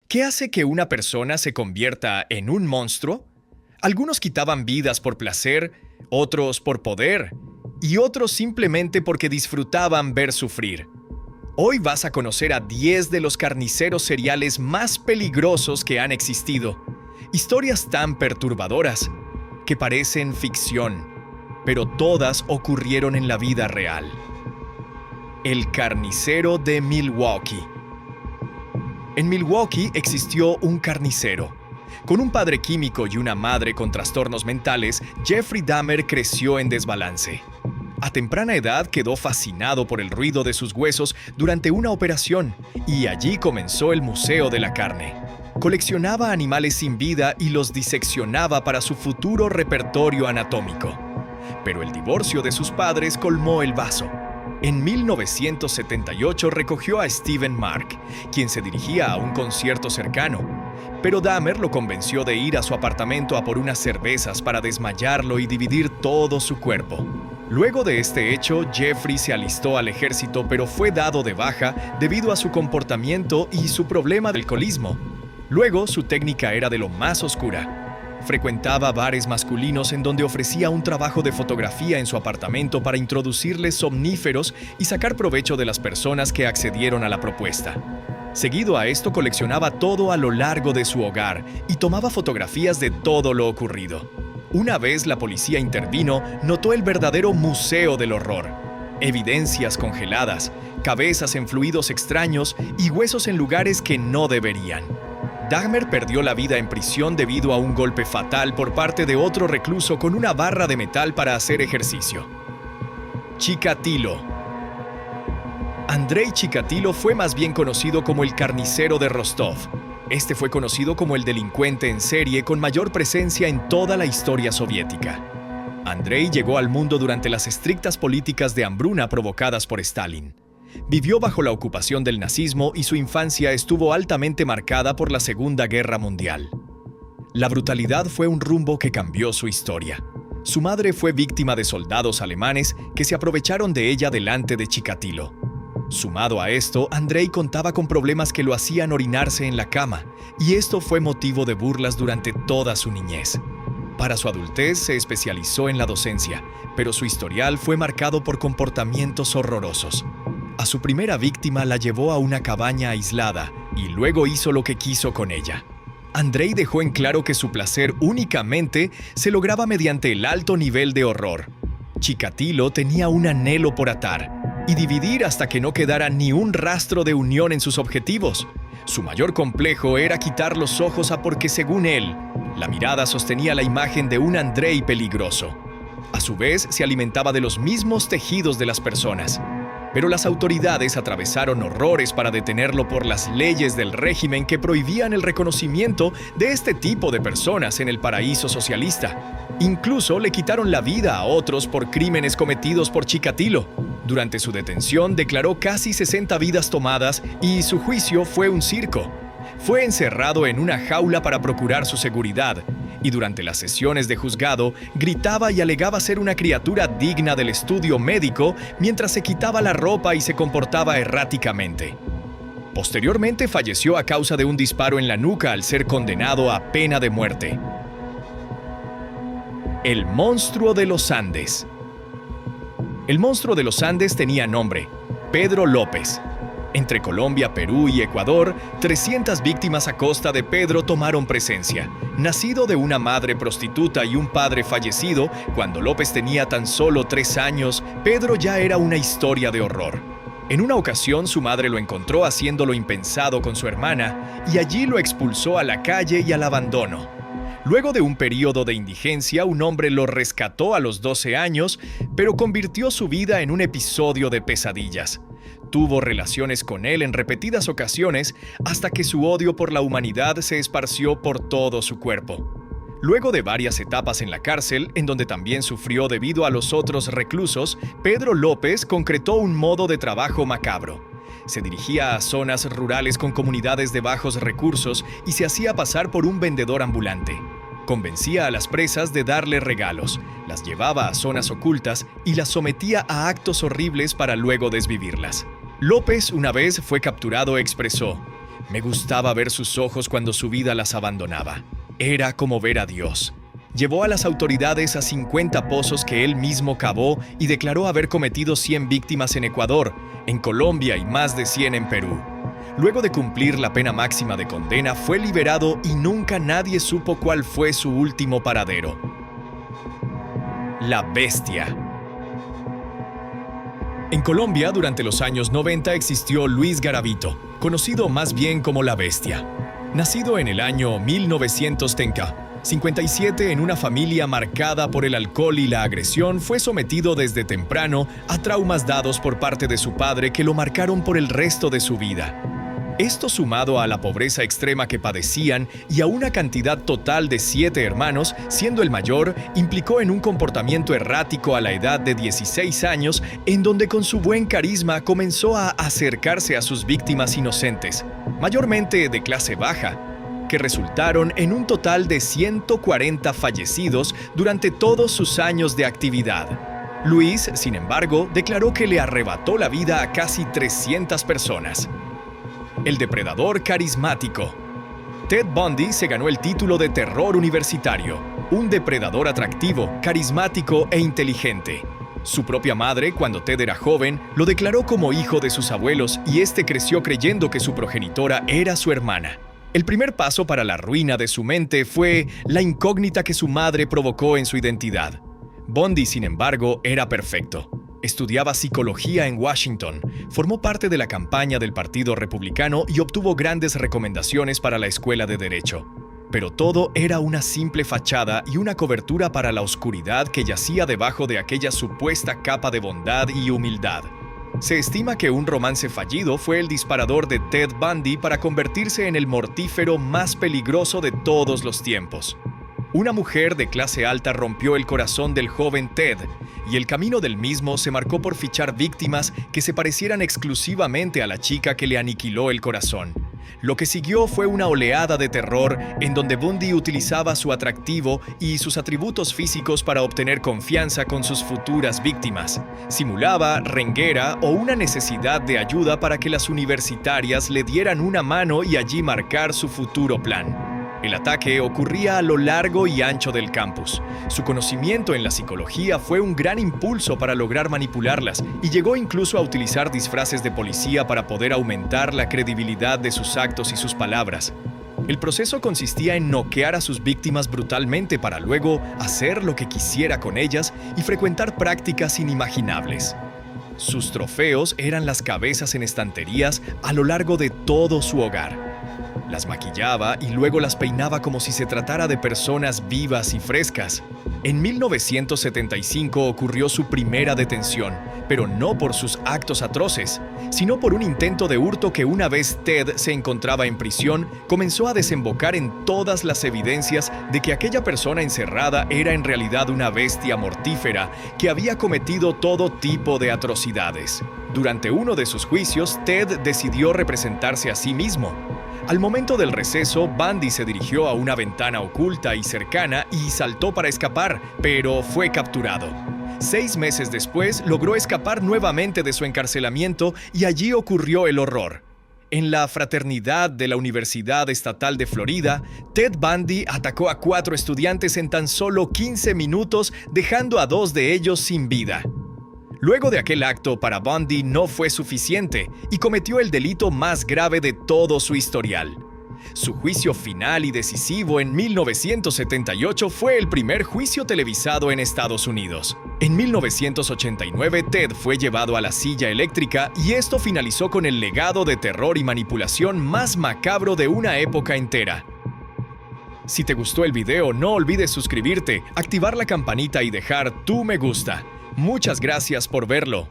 ¿Qué hace que una persona se convierta en un monstruo? Algunos quitaban vidas por placer, otros por poder, y otros simplemente porque disfrutaban ver sufrir. Hoy vas a conocer a 10 de los carniceros seriales más peligrosos que han existido. Historias tan perturbadoras que parecen ficción, pero todas ocurrieron en la vida real. El carnicero de Milwaukee. En Milwaukee existió un carnicero. Con un padre químico y una madre con trastornos mentales, Jeffrey Dahmer creció en desbalance. A temprana edad quedó fascinado por el ruido de sus huesos durante una operación, y allí comenzó el Museo de la Carne. Coleccionaba animales sin vida y los diseccionaba para su futuro repertorio anatómico. Pero el divorcio de sus padres colmó el vaso. En 1978 recogió a Steven Mark, quien se dirigía a un concierto cercano. Pero Dahmer lo convenció de ir a su apartamento a por unas cervezas para desmayarlo y dividir todo su cuerpo. Luego de este hecho, Jeffrey se alistó al ejército, pero fue dado de baja debido a su comportamiento y su problema de alcoholismo. Luego, su técnica era de lo más oscura. Frecuentaba bares masculinos en donde ofrecía un trabajo de fotografía en su apartamento para introducirles somníferos y sacar provecho de las personas que accedieron a la propuesta. Seguido a esto, coleccionaba todo a lo largo de su hogar y tomaba fotografías de todo lo ocurrido. Una vez la policía intervino, notó el verdadero museo del horror. Evidencias congeladas, cabezas en fluidos extraños y huesos en lugares que no deberían. Dahmer perdió la vida en prisión debido a un golpe fatal por parte de otro recluso con una barra de metal para hacer ejercicio. Chikatilo. Andrei Chikatilo fue más bien conocido como el carnicero de Rostov. Este fue conocido como el delincuente en serie con mayor presencia en toda la historia soviética. Andrei llegó al mundo durante las estrictas políticas de hambruna provocadas por Stalin. Vivió bajo la ocupación del nazismo y su infancia estuvo altamente marcada por la Segunda Guerra Mundial. La brutalidad fue un rumbo que cambió su historia. Su madre fue víctima de soldados alemanes que se aprovecharon de ella delante de Chikatilo. Sumado a esto, Andrei contaba con problemas que lo hacían orinarse en la cama, y esto fue motivo de burlas durante toda su niñez. Para su adultez se especializó en la docencia, pero su historial fue marcado por comportamientos horrorosos. A su primera víctima la llevó a una cabaña aislada y luego hizo lo que quiso con ella. Andrei dejó en claro que su placer únicamente se lograba mediante el alto nivel de horror. Chikatilo tenía un anhelo por atar y dividir hasta que no quedara ni un rastro de unión en sus objetivos. Su mayor complejo era quitar los ojos a porque, según él, la mirada sostenía la imagen de un Andrei peligroso. A su vez, se alimentaba de los mismos tejidos de las personas. Pero las autoridades atravesaron horrores para detenerlo por las leyes del régimen que prohibían el reconocimiento de este tipo de personas en el paraíso socialista. Incluso le quitaron la vida a otros por crímenes cometidos por Chikatilo. Durante su detención declaró casi 60 vidas tomadas y su juicio fue un circo. Fue encerrado en una jaula para procurar su seguridad, y durante las sesiones de juzgado gritaba y alegaba ser una criatura digna del estudio médico mientras se quitaba la ropa y se comportaba erráticamente. Posteriormente falleció a causa de un disparo en la nuca al ser condenado a pena de muerte. El monstruo de los Andes. El monstruo de los Andes tenía nombre: Pedro López. Entre Colombia, Perú y Ecuador, 300 víctimas a costa de Pedro tomaron presencia. Nacido de una madre prostituta y un padre fallecido, cuando López tenía tan solo 3 años, Pedro ya era una historia de horror. En una ocasión, su madre lo encontró haciendo lo impensado con su hermana y allí lo expulsó a la calle y al abandono. Luego de un periodo de indigencia, un hombre lo rescató a los 12 años, pero convirtió su vida en un episodio de pesadillas. Tuvo relaciones con él en repetidas ocasiones hasta que su odio por la humanidad se esparció por todo su cuerpo. Luego de varias etapas en la cárcel, en donde también sufrió debido a los otros reclusos, Pedro López concretó un modo de trabajo macabro. Se dirigía a zonas rurales con comunidades de bajos recursos y se hacía pasar por un vendedor ambulante. Convencía a las presas de darle regalos, las llevaba a zonas ocultas y las sometía a actos horribles para luego desvivirlas. López, una vez fue capturado, expresó: Me gustaba ver sus ojos cuando su vida las abandonaba. Era como ver a Dios. Llevó a las autoridades a 50 pozos que él mismo cavó y declaró haber cometido 100 víctimas en Ecuador, en Colombia y más de 100 en Perú. Luego de cumplir la pena máxima de condena, fue liberado y nunca nadie supo cuál fue su último paradero. La Bestia. En Colombia, durante los años 90, existió Luis Garavito, conocido más bien como La Bestia. Nacido en el año 1957 en una familia marcada por el alcohol y la agresión, fue sometido desde temprano a traumas dados por parte de su padre que lo marcaron por el resto de su vida. Esto, sumado a la pobreza extrema que padecían y a una cantidad total de 7 hermanos, siendo el mayor, implicó en un comportamiento errático a la edad de 16 años, en donde con su buen carisma comenzó a acercarse a sus víctimas inocentes, mayormente de clase baja, que resultaron en un total de 140 fallecidos durante todos sus años de actividad. Luis, sin embargo, declaró que le arrebató la vida a casi 300 personas. El depredador carismático. Ted Bundy se ganó el título de terror universitario, un depredador atractivo, carismático e inteligente. Su propia madre, cuando Ted era joven, lo declaró como hijo de sus abuelos y este creció creyendo que su progenitora era su hermana. El primer paso para la ruina de su mente fue la incógnita que su madre provocó en su identidad. Bundy, sin embargo, era perfecto. Estudiaba psicología en Washington, formó parte de la campaña del Partido Republicano y obtuvo grandes recomendaciones para la escuela de Derecho. Pero todo era una simple fachada y una cobertura para la oscuridad que yacía debajo de aquella supuesta capa de bondad y humildad. Se estima que un romance fallido fue el disparador de Ted Bundy para convertirse en el mortífero más peligroso de todos los tiempos. Una mujer de clase alta rompió el corazón del joven Ted, y el camino del mismo se marcó por fichar víctimas que se parecieran exclusivamente a la chica que le aniquiló el corazón. Lo que siguió fue una oleada de terror en donde Bundy utilizaba su atractivo y sus atributos físicos para obtener confianza con sus futuras víctimas. Simulaba renguera o una necesidad de ayuda para que las universitarias le dieran una mano y allí marcar su futuro plan. El ataque ocurría a lo largo y ancho del campus. Su conocimiento en la psicología fue un gran impulso para lograr manipularlas y llegó incluso a utilizar disfraces de policía para poder aumentar la credibilidad de sus actos y sus palabras. El proceso consistía en noquear a sus víctimas brutalmente para luego hacer lo que quisiera con ellas y frecuentar prácticas inimaginables. Sus trofeos eran las cabezas en estanterías a lo largo de todo su hogar. Las maquillaba y luego las peinaba como si se tratara de personas vivas y frescas. En 1975 ocurrió su primera detención, pero no por sus actos atroces, sino por un intento de hurto que una vez Ted se encontraba en prisión, comenzó a desembocar en todas las evidencias de que aquella persona encerrada era en realidad una bestia mortífera que había cometido todo tipo de atrocidades. Durante uno de sus juicios, Ted decidió representarse a sí mismo. Al momento del receso, Bundy se dirigió a una ventana oculta y cercana y saltó para escapar, pero fue capturado. 6 meses después, logró escapar nuevamente de su encarcelamiento y allí ocurrió el horror. En la fraternidad de la Universidad Estatal de Florida, Ted Bundy atacó a 4 estudiantes en tan solo 15 minutos, dejando a 2 de ellos sin vida. Luego de aquel acto, para Bundy no fue suficiente y cometió el delito más grave de todo su historial. Su juicio final y decisivo en 1978 fue el primer juicio televisado en Estados Unidos. En 1989, Ted fue llevado a la silla eléctrica y esto finalizó con el legado de terror y manipulación más macabro de una época entera. Si te gustó el video, no olvides suscribirte, activar la campanita y dejar tu me gusta. Muchas gracias por verlo.